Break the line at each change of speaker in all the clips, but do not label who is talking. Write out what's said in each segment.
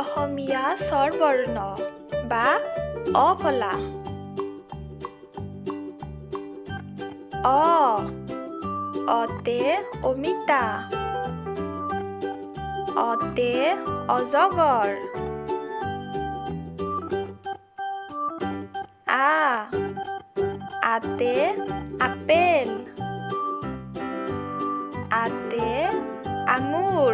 অসমীয়া স্বৰবৰ্ণ বা অফলা অতে অমিতা অতে অজগৰ আতে আপেল আতে আঙুৰ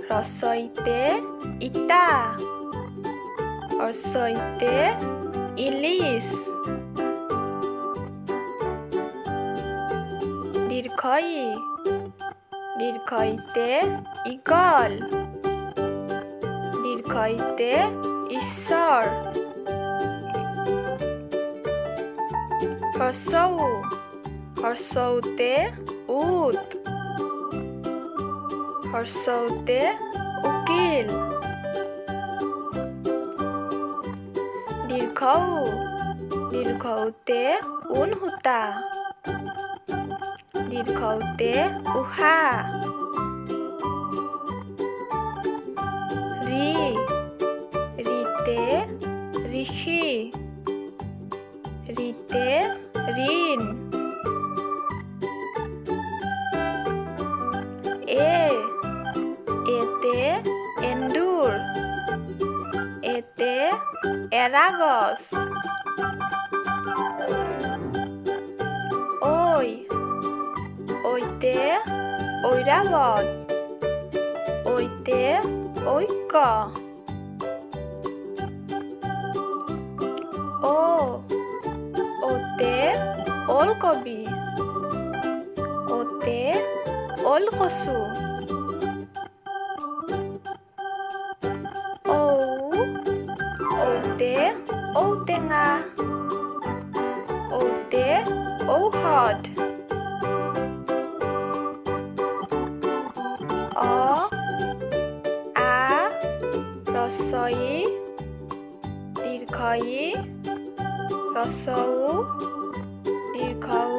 হ্ৰস্বইতে ইটা হ্ৰস্বইতে ইলিচ দীৰ্ঘইতে ঈগল দীৰ্ঘইতে ঈশ্বৰ হ্ৰস্বউতে উট হ্ৰস্বউতে উকিল দীৰ্ঘউতে ঊণসূতা দীৰ্ঘউতে উষা ঋতে ঋষি ঋতে ঋণ এতে এন্দুৰ এতে এৰাগছ ঐতে ঐৰাবত ঐতে ঐক্য ওতে ওলকবি ওতে ওলকচু ঔতে ঔটেঙা ঔতে ঔষধ হ্ৰস্বই দীৰ্ঘই হ্ৰস্বউ দীৰ্ঘউ